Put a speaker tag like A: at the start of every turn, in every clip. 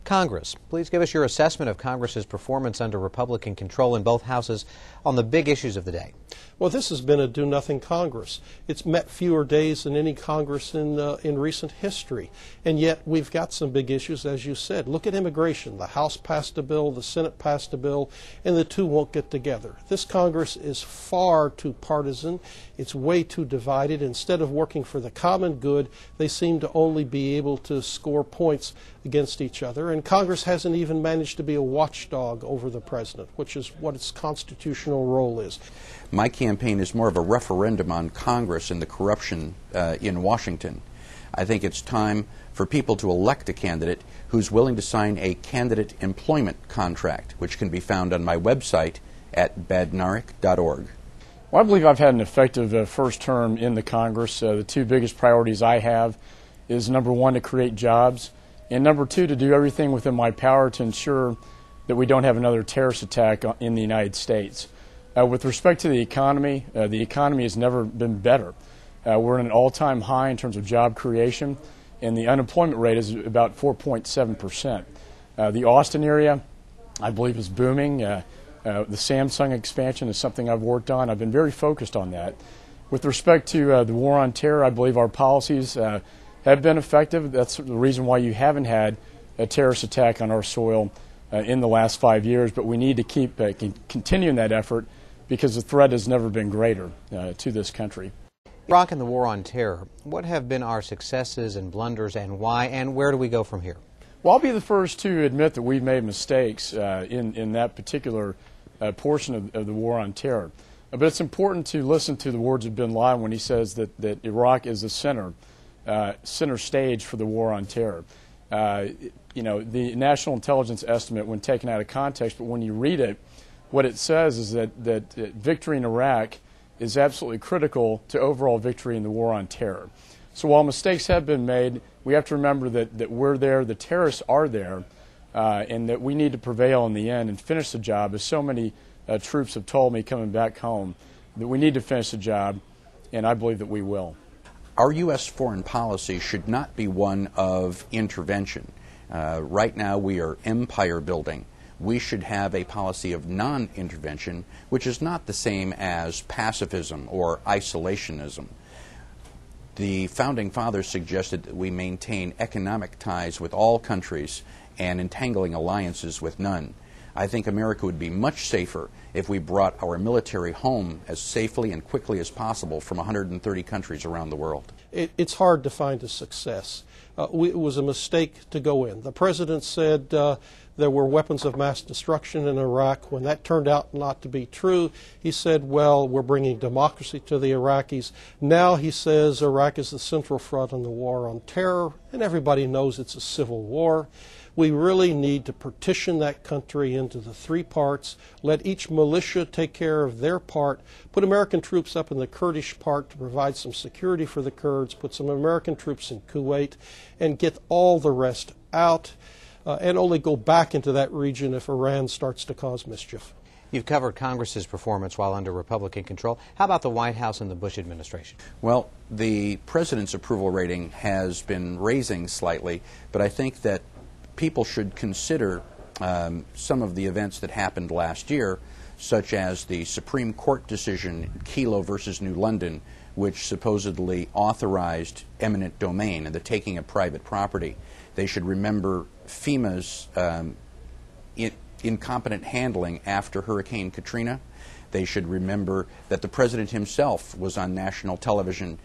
A: Congress. Please give us your assessment of Congress's performance under Republican control in both houses on the big issues of the day.
B: Well, this has been a do-nothing Congress. It's met fewer days than any Congress in recent history. And yet we've got some big issues, as you said. Look at immigration. The House passed a bill, the Senate passed a bill, and the two won't get together. This Congress is far too partisan. It's way too divided. Instead of working for the common good, they seem to only be able to score points against each other. And Congress hasn't even managed to be a watchdog over the president, which is what its constitutional role is.
C: My campaign is more of a referendum on Congress and the corruption in Washington. I think it's time for people to elect a candidate who's willing to sign a candidate employment contract, which can be found on my website at badnarik.org.
D: Well, I believe I've had an effective first term in the Congress. The two biggest priorities I have is number one, to create jobs, and number two, to do everything within my power to ensure that we don't have another terrorist attack in the United States. With respect to the economy has never been better. We're in an all-time high in terms of job creation, and the unemployment rate is about 4.7%. The Austin area, I believe, is booming. The Samsung expansion is something I've worked on. I've been very focused on that. With respect to the war on terror, I believe our policies have been effective. That's the reason why you haven't had a terrorist attack on our soil in the last 5 years, but we need to keep continuing that effort because the threat has never been greater to this country.
A: Iraq and the war on terror, what have been our successes and blunders and why, and where do we go from here?
D: Well, I'll be the first to admit that we've made mistakes in that particular portion of the war on terror. But it's important to listen to the words of bin Laden when he says that Iraq is the center stage for the war on terror. You know, the national intelligence estimate, when taken out of context, but when you read it, what it says is that victory in Iraq is absolutely critical to overall victory in the war on terror. So while mistakes have been made, we have to remember that we're there, the terrorists are there, and that we need to prevail in the end and finish the job, as so many troops have told me coming back home, that we need to finish the job, and I believe that we will.
C: Our U.S. foreign policy should not be one of intervention. Right now we are empire building. We should have a policy of non-intervention, which is not the same as pacifism or isolationism. The Founding Fathers suggested that we maintain economic ties with all countries and entangling alliances with none. I think America would be much safer if we brought our military home as safely and quickly as possible from 130 countries around the world.
B: It's hard to find a success. It was a mistake to go in. The president said there were weapons of mass destruction in Iraq. When that turned out not to be true, he said, well, we're bringing democracy to the Iraqis. Now he says Iraq is the central front in the war on terror, and everybody knows it's a civil war. We really need to partition that country into the three parts, let each militia take care of their part, put American troops up in the Kurdish part to provide some security for the Kurds, put some American troops in Kuwait, and get all the rest out, and only go back into that region if Iran starts to cause mischief.
A: You've covered Congress's performance while under Republican control. How about the White House and the Bush administration?
C: Well, the president's approval rating has been rising slightly, but I think that people should consider some of the events that happened last year, such as the Supreme Court decision, Kelo versus New London, which supposedly authorized eminent domain and the taking of private property. They should remember FEMA's incompetent handling after Hurricane Katrina. They should remember that the president himself was on national television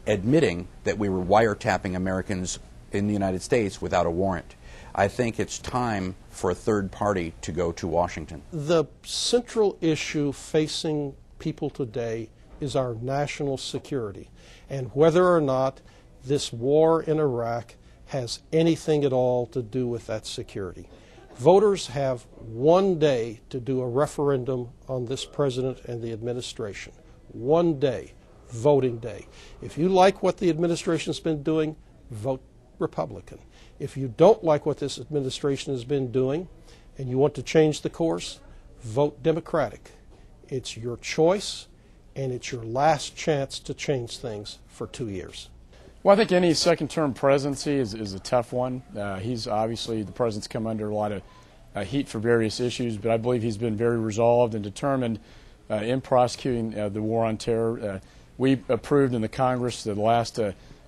C: admitting that we were wiretapping Americans in the United States without a warrant. I think it's time for a third party to go to Washington.
B: The central issue facing people today is our national security, and whether or not this war in Iraq has anything at all to do with that security. Voters have one day to do a referendum on this president and the administration. One day, voting day. If you like what the administration's been doing, vote Republican. If you don't like what this administration has been doing and you want to change the course, vote Democratic. It's your choice, and it's your last chance to change things for 2 years.
D: Well, I think any second-term presidency is a tough one. He's obviously, the president's come under a lot of heat for various issues, but I believe he's been very resolved and determined in prosecuting the war on terror. We approved in the Congress the last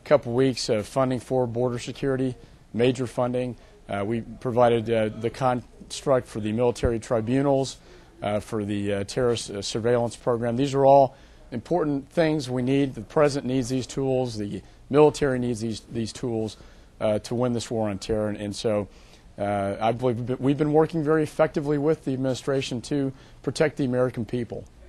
D: couple weeks funding for border security, major funding. We provided the construct for the military tribunals, for the terrorist surveillance program. These are all important things we need. The president needs these tools. The military needs these tools to win this war on terror. And so I believe we've been working very effectively with the administration to protect the American people.